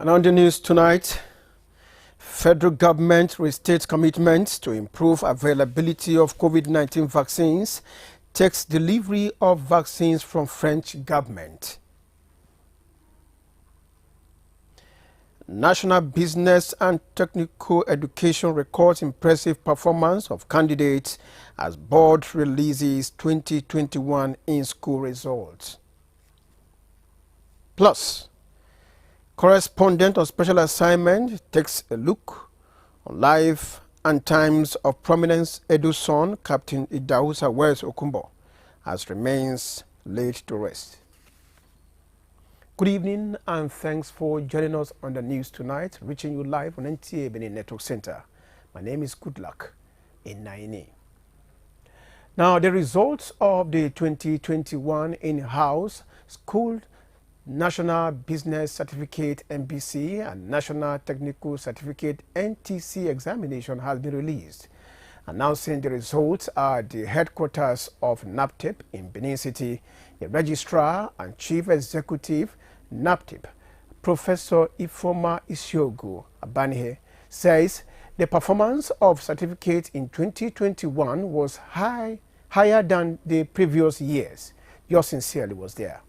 And on the news tonight, federal government restates commitments to improve availability of COVID-19 vaccines, takes delivery of vaccines from French government. National Business and Technical Education records impressive performance of candidates as board releases 2021 in-school results. Plus, correspondent on special assignment takes a look on life and times of prominence Edo son Captain Idausa Wes Okumbo, as remains laid to rest. Good evening and thanks for joining us on the news tonight, reaching you live on NTA Benin Network Center. My name is Goodluck in Naini. Now, the results of the 2021 in-house school National Business Certificate (NBC) and National Technical Certificate (NTC) examination has been released. Announcing the results at the headquarters of NAPTEP in Benin City, the Registrar and Chief Executive NAPTEP, Professor Ifoma Isiogu Abanihe, says the performance of certificate in 2021 was higher than the previous years. Yours sincerely was there.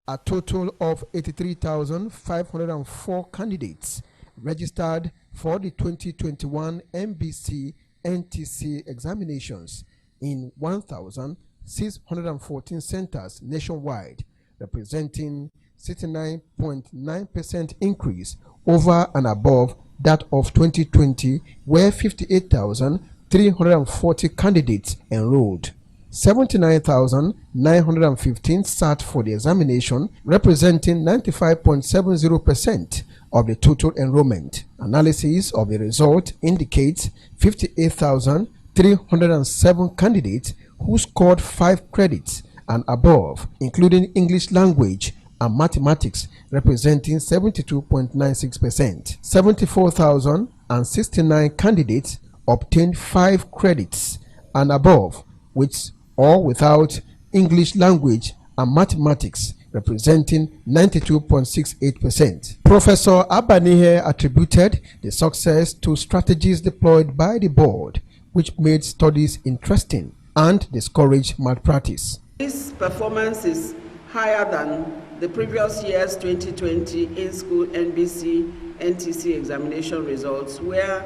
A total of 83,504 candidates registered for the 2021 NBC NTC examinations in 1,614 centers nationwide, representing 69.9% increase over and above that of 2020, where 58,340 candidates enrolled. 79,915 sat for the examination, representing 95.70% of the total enrollment. Analysis of the result indicates 58,307 candidates who scored 5 credits and above, including English language and mathematics, representing 72.96%. 74,069 candidates obtained 5 credits and above, with or without English language and mathematics, representing 92.68%. Professor Abanihe attributed the success to strategies deployed by the board, which made studies interesting and discouraged malpractice. This performance is higher than the previous year's 2020 in-school NBC NTC examination results, where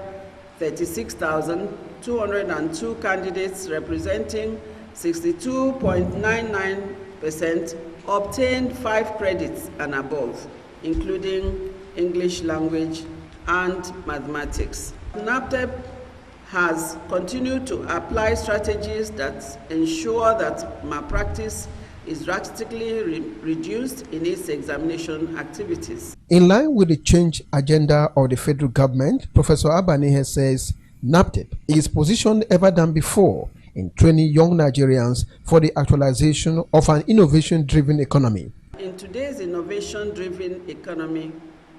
36,202 candidates representing 62.99% obtained 5 credits and above, including English language and mathematics. NAPTEP has continued to apply strategies that ensure that malpractice is drastically reduced in its examination activities. In line with the change agenda of the federal government, Professor Abanihe says NAPTEP is positioned ever than before in training young Nigerians for the actualization of an innovation-driven economy. In today's innovation-driven economy,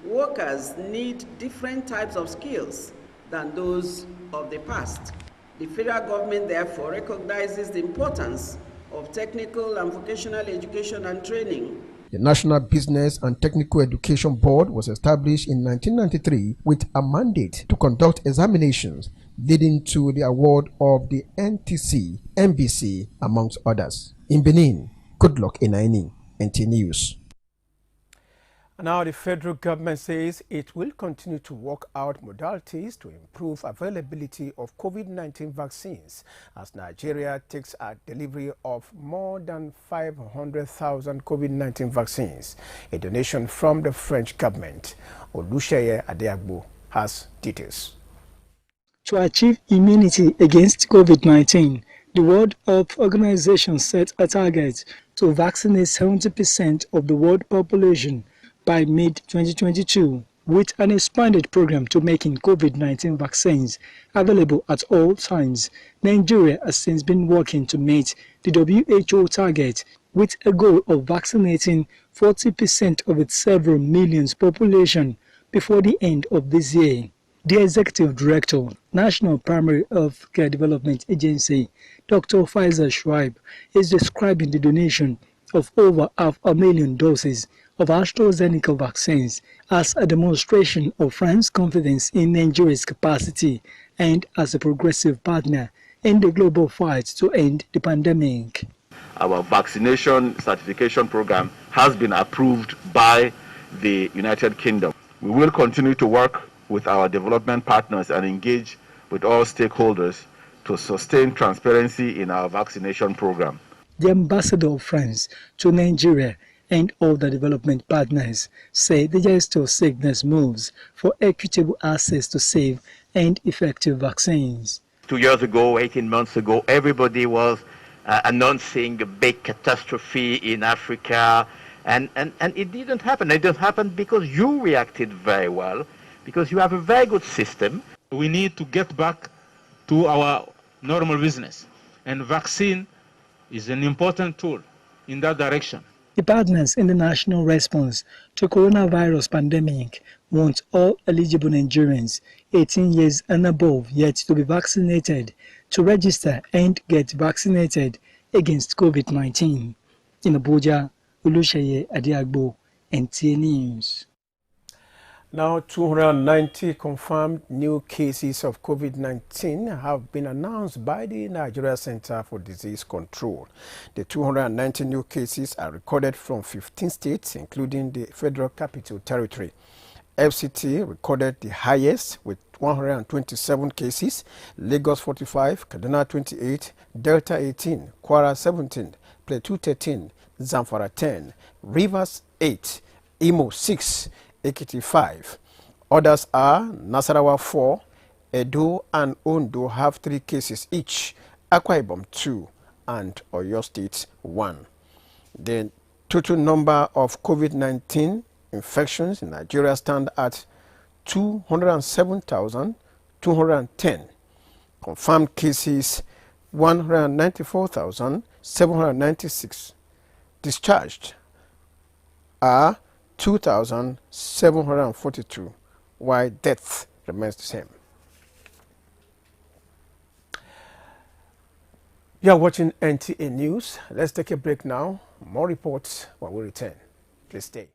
workers need different types of skills than those of the past. The federal government therefore recognizes the importance of technical and vocational education and training. The National Business and Technical Education Board was established in 1993 with a mandate to conduct examinations, leading to the award of the NTC, NBC, amongst others. In Benin, Goodluck Inaini, NT News. Now the federal government says it will continue to work out modalities to improve availability of COVID-19 vaccines as Nigeria takes a delivery of more than 500,000 COVID-19 vaccines, a donation from the French government. Olusheye Adeagbo has details. To achieve immunity against COVID-19, the World Health Organization set a target to vaccinate 70% of the world population by mid-2022, with an expanded program to making COVID-19 vaccines available at all times. Nigeria has since been working to meet the WHO target with a goal of vaccinating 40% of its several millions population before the end of this year. The Executive Director, National Primary Health Care Development Agency, Dr. Faisal Shuaib, is describing the donation of over 500,000 doses of AstraZeneca vaccines as a demonstration of France's confidence in Nigeria's capacity and as a progressive partner in the global fight to end the pandemic. Our vaccination certification program has been approved by the United Kingdom. We will continue to work with our development partners and engage with all stakeholders to sustain transparency in our vaccination program. The ambassador of France to Nigeria and other development partners say the gesture signals moves for equitable access to safe and effective vaccines. 2 years ago, 18 months ago, everybody was announcing a big catastrophe in Africa, and it didn't happen. It didn't happen because you reacted very well, because you have a very good system. We need to get back to our normal business, and vaccine is an important tool in that direction. The partners in the national response to coronavirus pandemic want all eligible Nigerians 18 years and above yet to be vaccinated to register and get vaccinated against COVID-19. In Abuja, Olusheye Adiagbo, NTA News. Now, 290 confirmed new cases of COVID-19 have been announced by the Nigeria Center for Disease Control. The 290 new cases are recorded from 15 states, including the Federal Capital Territory. FCT recorded the highest with 127 cases, Lagos 45, Kaduna 28, Delta 18, Kwara 17, Plateau 13, Zamfara 10, Rivers 8, Imo 6, Ekiti 5. Others are Nasarawa 4, Edo and Ondo have 3 cases each, Akwa Ibom 2, and Oyo State 1. The total number of COVID-19 infections in Nigeria stand at 207,210. Confirmed cases 194,796. Discharged are 2,742, while death remains the same. You are watching NTA News. Let's take a break now. More reports when we return. Please stay.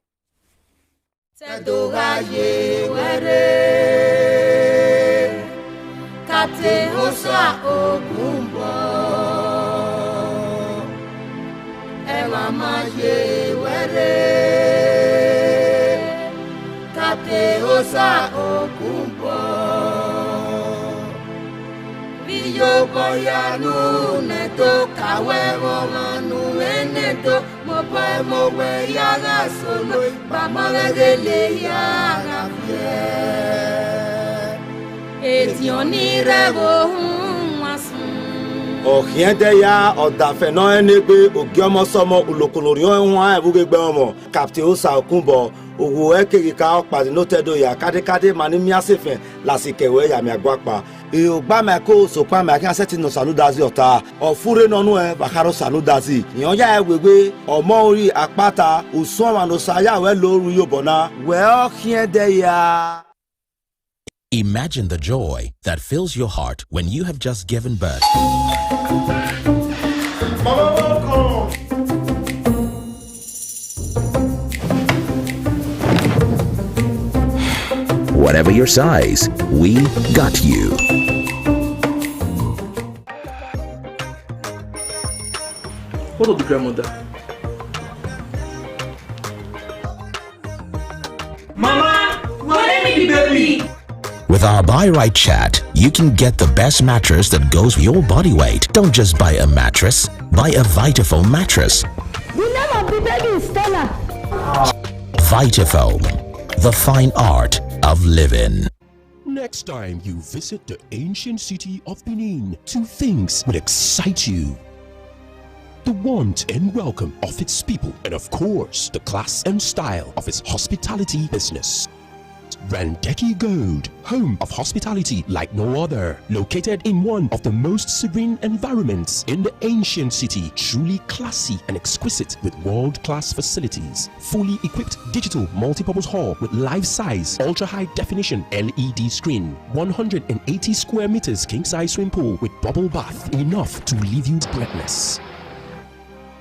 Ohiendeya odafeno enegbe ogiomosomo ulokolorion nwa ebugegbe omo Captain Osa Okunbo owo ekirika opadi notedo ya kadekade manimia sefen lasikewe ya miagwapa e ogba meko sopa ma kan seti no sanudazi ota ofure nonu e bakaro sanudazi yan ya ewegbe omo ori apata usunwa no saya we lorun yobona we ohiendeya. Imagine the joy that fills your heart when you have just given birth. Whatever your size, we got you. What of the grandmother? Mama, let me be baby. With our Buy Right chat, you can get the best mattress that goes with your body weight. Don't just buy a mattress, buy a Vitafoam mattress. The name of the baby is Stella. Vitafoam, the fine art of living. Next time you visit the ancient city of Benin, 2 things will excite you: the warmth and welcome of its people, and of course, the class and style of its hospitality business. Randeki Gold, home of hospitality like no other. Located in one of the most serene environments in the ancient city. Truly classy and exquisite with world-class facilities. Fully equipped digital multipurpose hall with life-size, ultra-high definition LED screen. 180 square meters king-size swimming pool with bubble bath. Enough to leave you breathless.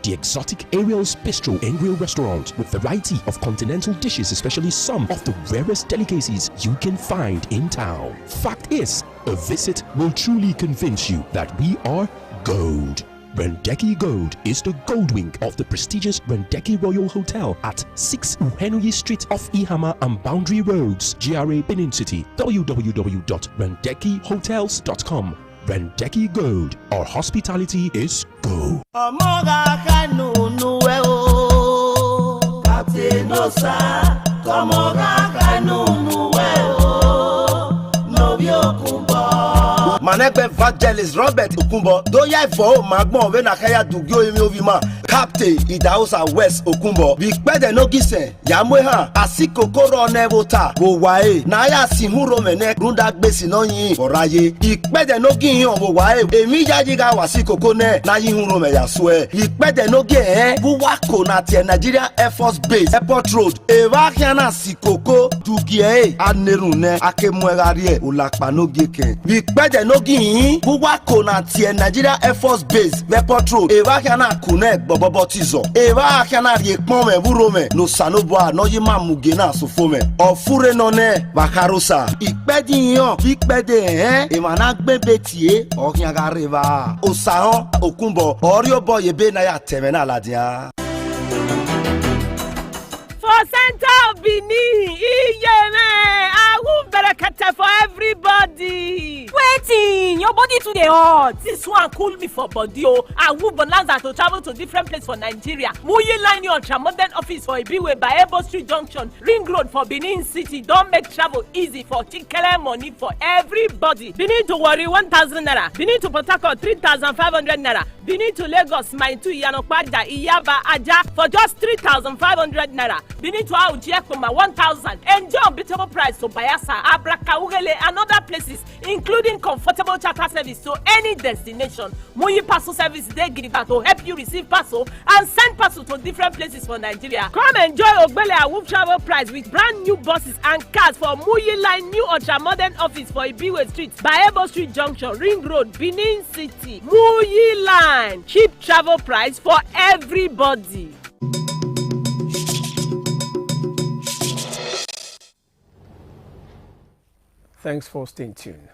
The exotic Ariel's Bistro and Grill restaurant with variety of continental dishes, especially some of the rarest delicacies you can find in town. Fact is, a visit will truly convince you that we are gold. Randeki Gold is the gold wing of the prestigious Randeki Royal Hotel at 6 Uhenuyi Street off Ihama and Boundary Roads, GRA Benin City. www.randekihotels.com. Randeki Gold, our hospitality is go. Manekbe evangelist Robert Okumbo doya ifo magbon we na kaya dugio emi ovima Captain Idausa West Okumbo bi pede no gisen ya moha asikokoro nevota wo wae na ya sihuro mene runda gbesi no yin oraye ipede no gihin wo wae emi jaji ga wasikoko ne na yihuro me ya so e ipede no ge buwako na tie Nigeria Air Force Base Airport Road eva kiana sikoko dugie anerun ne akemwegari e olapa no geke bi pede no gihin buwako na tie Nigeria Air Force Base Airport Road eva kiana kune bobotizo eva kiana rie pon me buro me no sanobo no yima muge na sofo me ofure no ne bakarosa ipedi yan ipede e ma na gbebe tie okin agareva Osahan Okumbo oriobo yebe na ya teme na ladia for center of Benin iyeme awu berekete for everybody. Waiting, your body too dey hot. This one cool me for body o. Awu bonanza to travel to different place for Nigeria. Muyi line your ultra-modern office for Ibiwe by Ebo Street Junction, Ring Road for Benin City. Don't make travel easy for chikele money for everybody. Benin to Warri 1,000 naira. Benin to Port Harcourt 3,500 naira. Benin to Lagos Mine 2 Iyanokpada Iyaba Aja for just 3,500 naira. Benin to Auji Ekpoma 1,000. Enjoy unbeatable price to Bayelsa, Abraka, Ugele and other places, including comfortable charter service to any destination. Muyi parcel service dey gidigba to help you receive parcel and send parcel to different places for Nigeria. Come enjoy Ogbele Awuf travel price with brand new buses and cars for Muyi line new ultra-modern office for Ibiwe Street, Bayebo Street Junction, Ring Road, Benin City. Muyi line, cheap travel price for everybody. Thanks for staying tuned.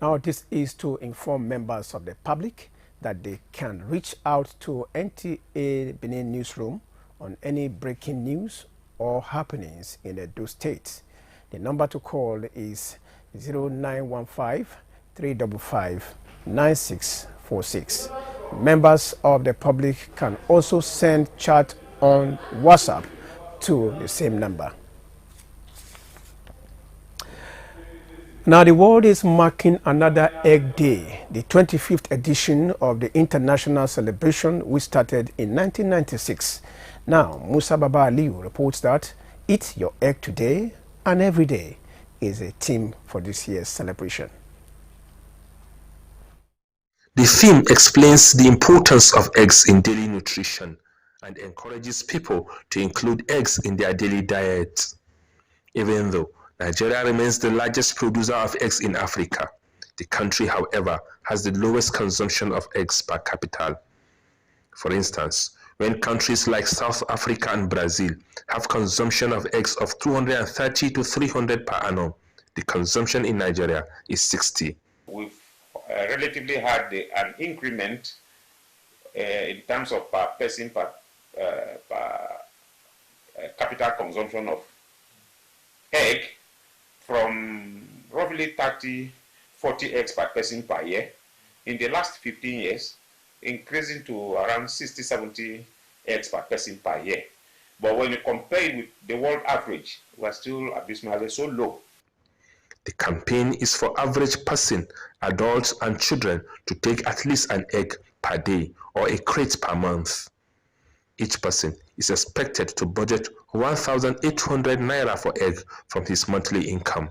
Now, this is to inform members of the public that they can reach out to NTA Benin Newsroom on any breaking news or happenings in Edo State. The number to call is 0915-355-9646. Members of the public can also send chat on WhatsApp to the same number. Now, the world is marking another Egg Day, the 25th edition of the international celebration which started in 1996. Now, Musa Baba Aliu reports that Eat Your Egg Today and Every Day is a theme for this year's celebration. The theme explains the importance of eggs in daily nutrition and encourages people to include eggs in their daily diet. Even though Nigeria remains the largest producer of eggs in Africa, the country, however, has the lowest consumption of eggs per capita. For instance, when countries like South Africa and Brazil have consumption of eggs of 230 to 300 per annum, the consumption in Nigeria is 60. We've relatively had an increment in terms of per person per capita consumption of egg from roughly 30-40 eggs per person per year in the last 15 years, increasing to around 60-70 eggs per person per year. But when you compare it with the world average, we're still abysmally so low. The campaign is for average person, adults and children to take at least an egg per day or a crate per month. Each person is expected to budget 1,800 naira for egg from his monthly income.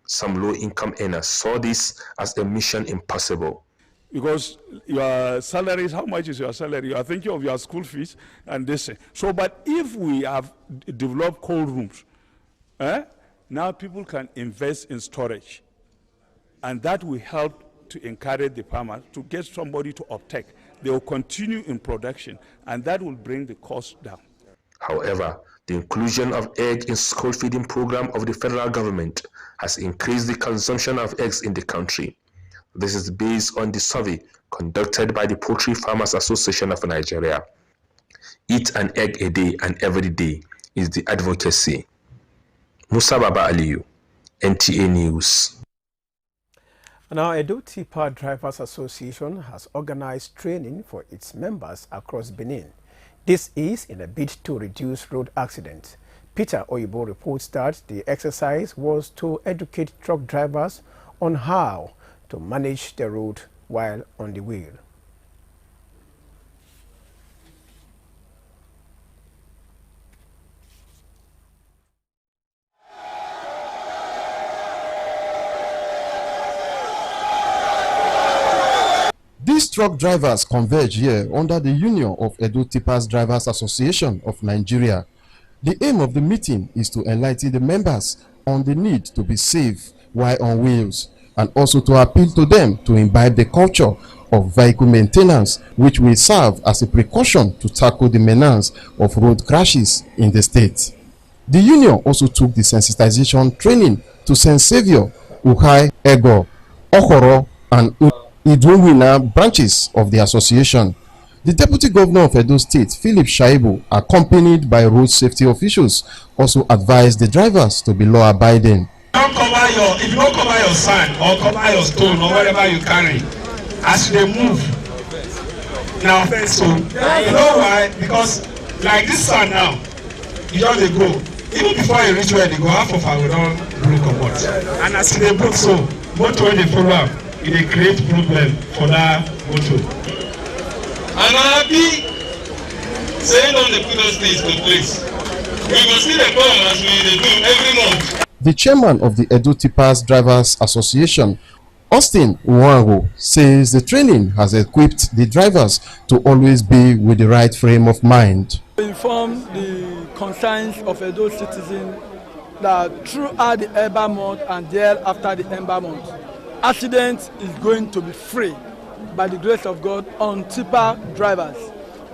Some low-income earners saw this as a mission impossible. Because your salary is, how much is your salary? You are thinking of your school fees and this. So, but if we have developed cold rooms, now people can invest in storage. And that will help to encourage the farmers to get somebody to uptake. They will continue in production, and that will bring the cost down. However, the inclusion of egg in school feeding program of the federal government has increased the consumption of eggs in the country. This is based on the survey conducted by the Poultry Farmers Association of Nigeria. Eat an egg a day and every day is the advocacy. Musa Baba Aliyu, NTA News. Now, Edo Tipper Drivers Association has organized training for its members across Benin. This is in a bid to reduce road accidents. Peter Oyibo reports that the exercise was to educate truck drivers on how to manage the road while on the wheel. These truck drivers converge here under the Union of Edo Tippers Drivers Association of Nigeria. The aim of the meeting is to enlighten the members on the need to be safe while on wheels, and also to appeal to them to imbibe the culture of vehicle maintenance, which will serve as a precaution to tackle the menace of road crashes in the state. The union also took the sensitization training to St. Saviour, Uhai, Ego, Okoro, and Idunwina branches of the association. The Deputy Governor of Edo State, Philip Shaibu, accompanied by road safety officials, also advised the drivers to be law-abiding. If you don't cover your sand or cover your stone or whatever you carry, as they move, now so you know why? Because like this sand now, you just they go. Even before you reach where they go, half of our we don't look about. And as they both so, both when they follow up, it create problem for that motor. And I'm happy saying on the previous days to place. We will see the problem as we do every month. The chairman of the Edo Tippers Drivers Association, Austin Nwango, says the training has equipped the drivers to always be with the right frame of mind. We inform the concerns of Edo citizens that throughout the Ember month and thereafter the Ember month, accident is going to be free by the grace of God on tipper drivers,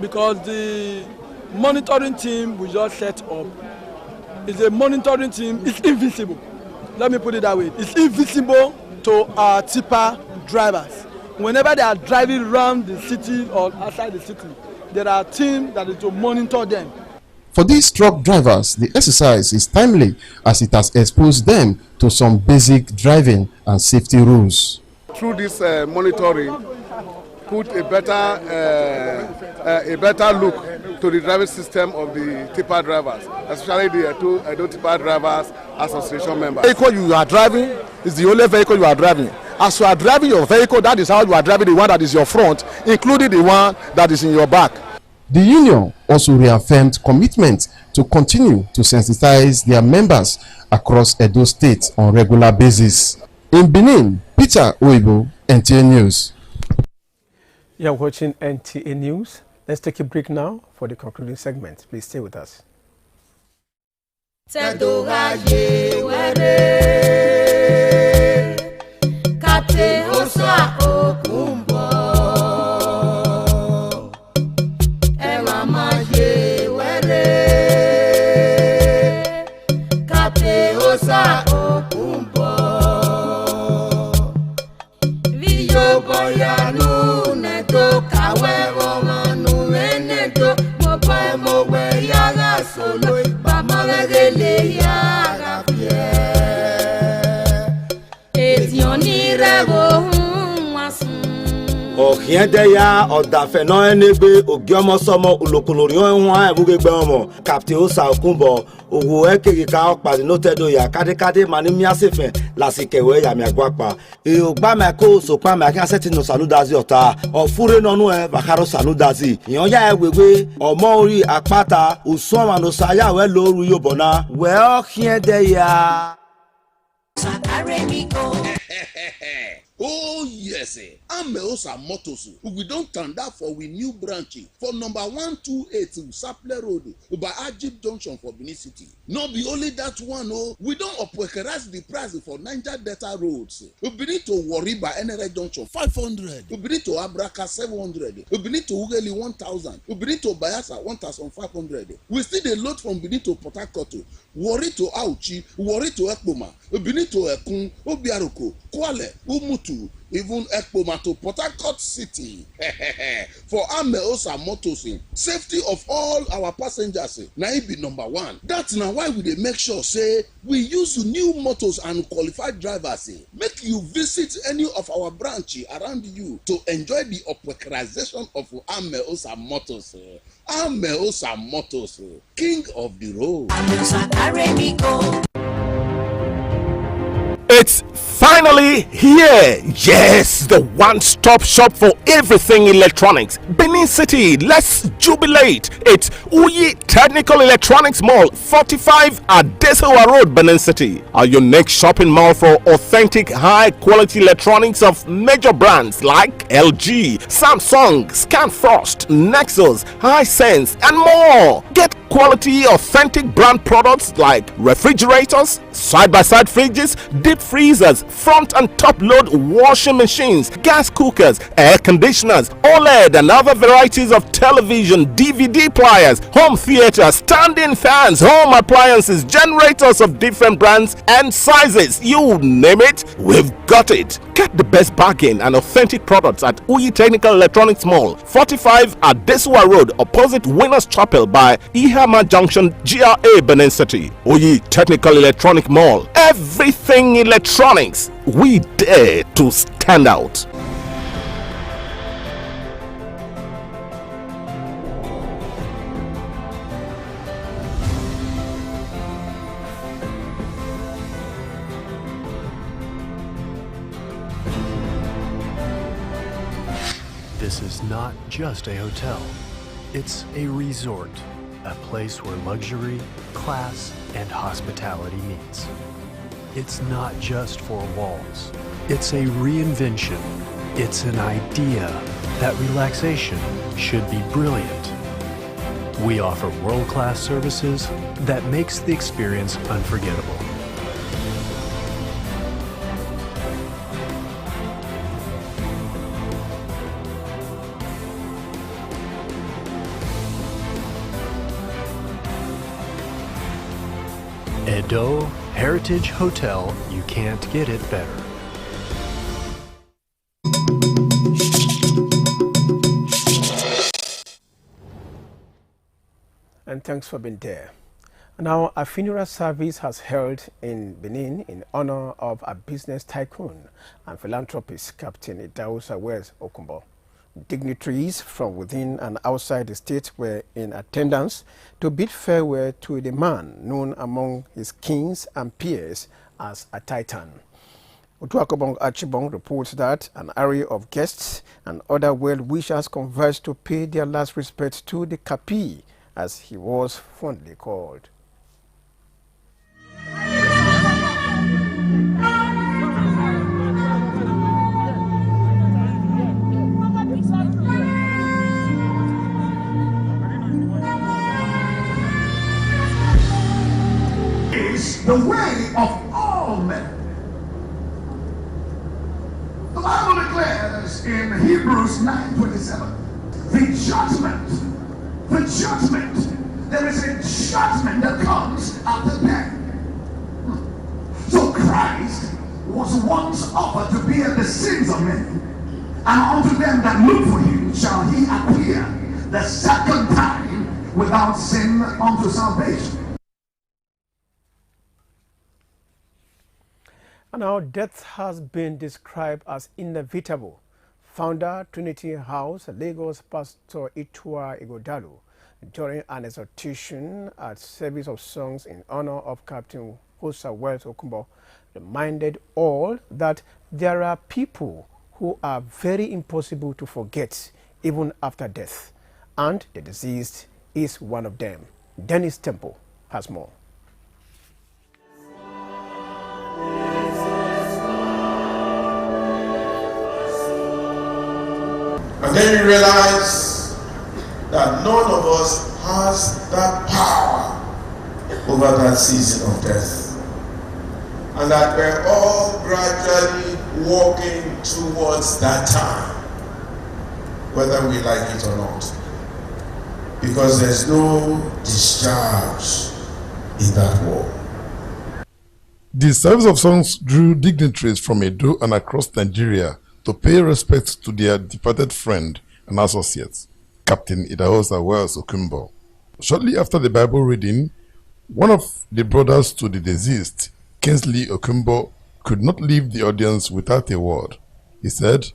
because the monitoring team we just set up is a monitoring team. It's invisible. Let me put it that way. It's invisible to our tipper drivers. Whenever they are driving around the city or outside the city, there are teams that is to monitor them. For these truck drivers, the exercise is timely as it has exposed them to some basic driving and safety rules. Through this monitoring, put a better look to the driving system of the tipper drivers, especially the Edo Tipper Drivers Association members. The vehicle you are driving is the only vehicle you are driving. As you are driving your vehicle, that is how you are driving the one that is your front, including the one that is in your back. The union also reaffirmed commitment to continue to sensitize their members across Edo State on regular basis. In Benin, Peter Oyibo, NTA News. You're watching NTA News. Let's take a break now for the concluding segment. Please stay with us. Ohiendeya Odafeno Enegbe Ogiomosomo Ulokolorion Hwan Ebugegbe Omo Captain Osa Okunbo Owo Ekirika Okpadi Notedo Ya Kade Manimia Sefen Lasikewe Ya Miagwapa Ogba Mako Sokwa Makia Seti no Sanudazi Ota Ofure Nonu Bakaro Sanudazi Yonya Ewewe Omo Ori Akpata Usoma no Saya We Loru Yobona We Ohiendeya Oh yes, Ameosa Motors. We don't turn that for we new branch for number 128 Saple Road by Ajib Junction for Benin City. Not be only that one, oh, we don't upwekerize the price for Niger Delta roads. We need to worry by NRA Junction 500. We need to Abraka 700. We need to Ugeli 1000. We need to Bayasa 1500. We still the load from Benin to Port Harcourt. Worry to Auchi, worry to Ekboma. We need to Ekun, Obiaroko, Kwale, Umutu, even Ekboma to Port Harcourt City. For Ameosa Motors, safety of all our passengers, now it be number one. That's now why we dey make sure say we use new motors and qualified drivers. Make you visit any of our branch around you to enjoy the operationalization of Ameosa Motors. Ameosa Motors, king of the road. It's finally here. Yes, the one-stop shop for everything electronics. Benin City, let's jubilate. It's Uyi Technical Electronics Mall, 45 Adesewa Road, Benin City. Our unique shopping mall for authentic, high-quality electronics of major brands like LG, Samsung, Scanfrost, Nexus, Hisense, and more. Get quality, authentic brand products like refrigerators, side-by-side fridges, deep freezers, front and top load washing machines, gas cookers, air conditioners, OLED and other varieties of television, DVD players, home theater, standing fans, home appliances, generators of different brands and sizes. You name it, we've got it. Get the best bargain and authentic products at Uyi Technical Electronics Mall, 45 Adesewa Road, opposite Winners Chapel by Ihama Junction, GRA, Benin City. Uyi Technical Electronic Mall. Everything electronics. We dare to stand out. This is not just a hotel. It's a resort, a place where luxury, class, and hospitality meets. It's not just four walls. It's a reinvention. It's an idea that relaxation should be brilliant. We offer world-class services that makes the experience unforgettable. Edo Heritage Hotel, you can't get it better. And thanks for being there. Now, a funeral service has held in Benin in honor of a business tycoon and philanthropist, Captain Idausa Wes Okumbo. Dignitaries from within and outside the state were in attendance to bid farewell to the man known among his kings and peers as a titan. Otuakobong Achibong reports that an array of guests and other well-wishers converged to pay their last respects to the Kapi, as he was fondly called. The way of all men. The Bible declares in Hebrews 9:27, the judgment, there is a judgment that comes after death. So Christ was once offered to bear the sins of men, and unto them that look for him shall he appear the second time without sin unto salvation. And our death has been described as inevitable, Founder, Trinity House, Lagos Pastor Itua Igodalu, during an exhortation at service of songs in honor of Captain Hosa Wells Okumbo, reminded all that there are people who are very impossible to forget even after death, and the deceased is one of them. Dennis Temple has more. And then we realize that none of us has that power over that season of death. And that we're all gradually walking towards that time, whether we like it or not. Because there's no discharge in that war. The service of songs drew dignitaries from Edo and across Nigeria to pay respect to their departed friend and associate, Captain Idahosa Wells Okumbo. Shortly after the Bible reading, one of the brothers to the deceased, Kingsley Okumbo, could not leave the audience without a word. He said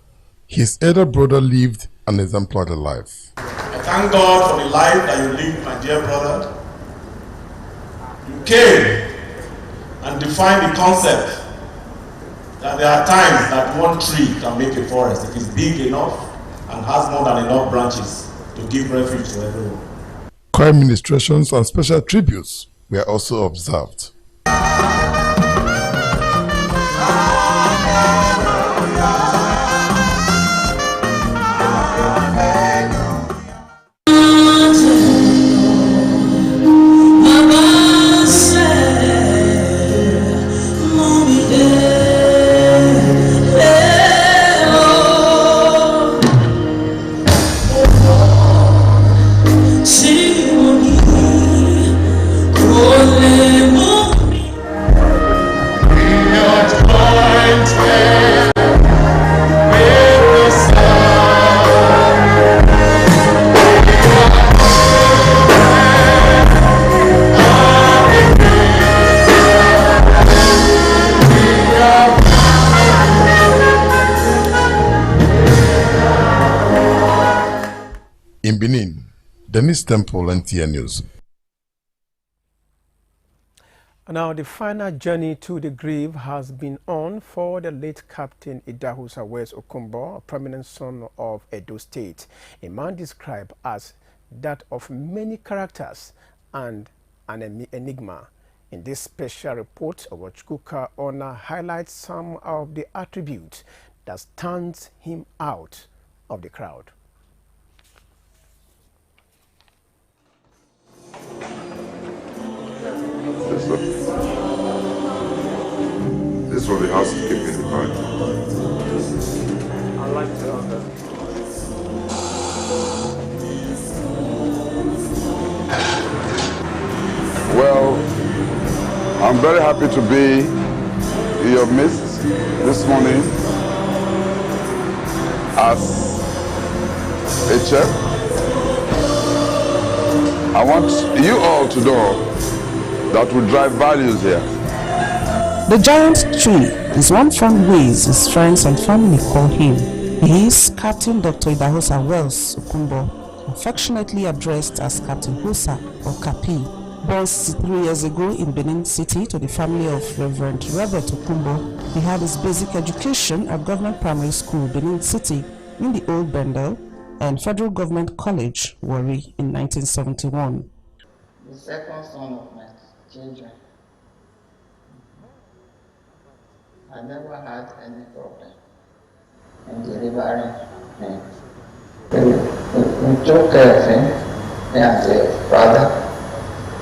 his elder brother lived an exemplary life. I thank God for the life that you lived, my dear brother. You came and defined the concept that there are times that one tree can make a forest if it's big enough and has more than enough branches to give refuge to everyone. Choir ministrations and special tributes were also observed. In Benin, Dennis Temple, NTN News. Now, the final journey to the grave has been on for the late Captain Idahosa Wells Okumbo, a prominent son of Edo State, a man described as that of many characters and an enigma. In this special report, our Chukwuka Ona highlights some of the attributes that stands him out of the crowd. Yes, sir. This was the housekeeping department. I like to have that. Well, I'm very happy to be in your midst this morning as a chef. I want you all to know that will drive values here. The giant tree is one fond ways his friends and family call him. He is Captain Dr. Idahosa Wells Okumbo, affectionately addressed as Captain Hosa or Kapi. Born 63 years ago in Benin City to the family of Reverend Robert Okumbo, he had his basic education at Government Primary School, Benin City, in the Old Bendel, and Federal Government College, Warri, in 1971. The second son of my children. I never had any problem in delivering him. We took care of him and the father.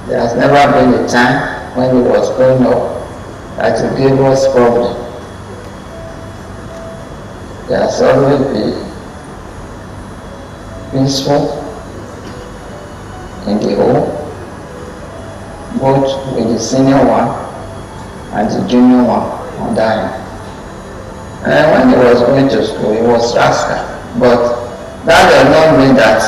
There has never been a time when he was growing up that he gave us problem. There has always been peaceful in the home, both with the senior one and the junior one under him. And when he was going to school, he was rascal, but that does not mean that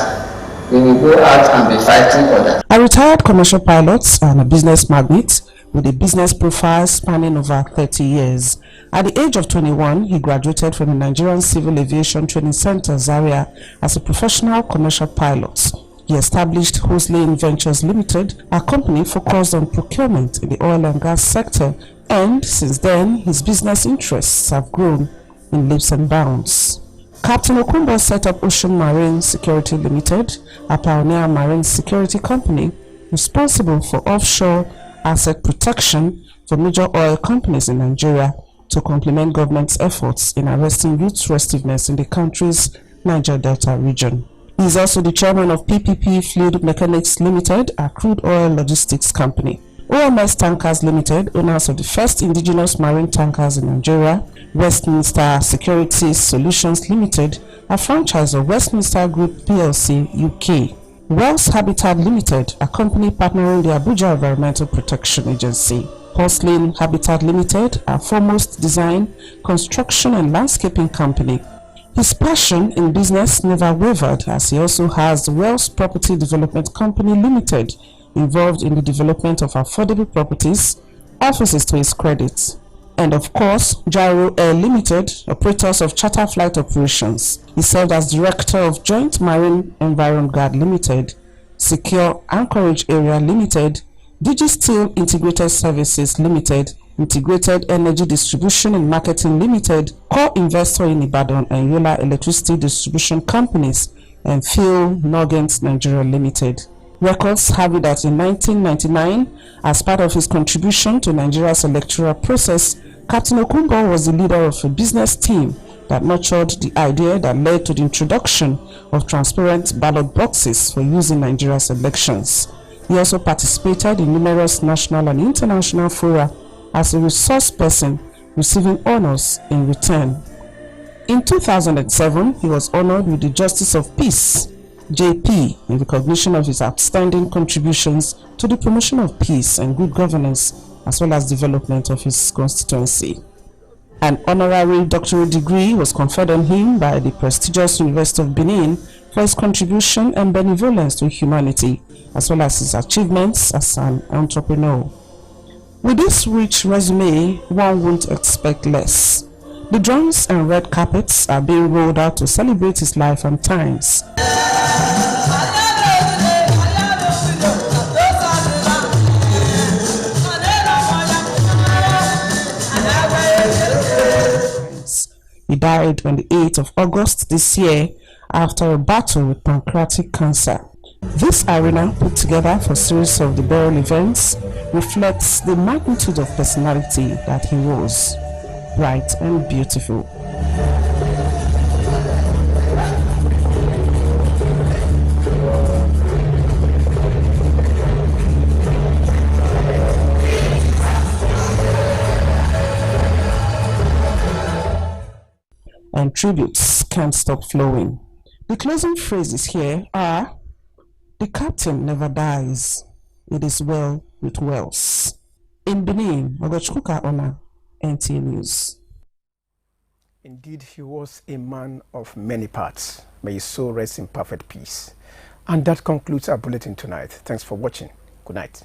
he will go out and be fighting others. A retired commercial pilot and a business magnate, with a business profile spanning over 30 years. At the age of 21, he graduated from the Nigerian Civil Aviation Training Center, Zaria, as a professional commercial pilot. He established Hosley Ventures Limited, a company focused on procurement in the oil and gas sector, and since then, his business interests have grown in leaps and bounds. Captain Okumbo set up Ocean Marine Security Limited, a pioneer marine security company responsible for offshore asset protection for major oil companies in Nigeria to complement government's efforts in arresting youth restiveness in the country's Niger Delta region. He is also the chairman of PPP Fluid Mechanics Limited, a crude oil logistics company. OMS Tankers Limited, owners of the first indigenous marine tankers in Nigeria. Westminster Security Solutions Limited, a franchise of Westminster Group PLC UK. Wells Habitat Limited, a company partnering the Abuja Environmental Protection Agency. Porcelain Habitat Limited, a foremost design, construction and landscaping company. His passion in business never wavered, as he also has the Wells Property Development Company Limited, involved in the development of affordable properties, offices to his credit. And of course, Gyro Air Limited, operators of charter flight operations. He served as director of Joint Marine Environment Guard Limited, Secure Anchorage Area Limited, DigiSteel Integrated Services Limited, Integrated Energy Distribution and Marketing Limited, co-investor in Ibadan and Yola Electricity Distribution Companies, and Phil Nogent Nigeria Limited. Records have it that in 1999, as part of his contribution to Nigeria's electoral process, Captain Okumbo was the leader of a business team that nurtured the idea that led to the introduction of transparent ballot boxes for use in Nigeria's elections. He also participated in numerous national and international fora as a resource person, receiving honors in return. In 2007, he was honored with the Justice of Peace, JP, in recognition of his outstanding contributions to the promotion of peace and good governance, as well as development of his constituency. An honorary doctorate degree was conferred on him by the prestigious University of Benin for his contribution and benevolence to humanity, as well as his achievements as an entrepreneur. With this rich resume, one won't expect less. The drums and red carpets are being rolled out to celebrate his life and times. He died on the 8th of August this year after a battle with pancreatic cancer. This arena, put together for a series of the burial events, reflects the magnitude of personality that he was, bright and beautiful. And tributes can't stop flowing. The closing phrases here are: the captain never dies. It is well with Wells. In Benin, Ogochkuka Ona, NTA News. Indeed, he was a man of many parts. May his soul rest in perfect peace. And that concludes our bulletin tonight. Thanks for watching. Good night.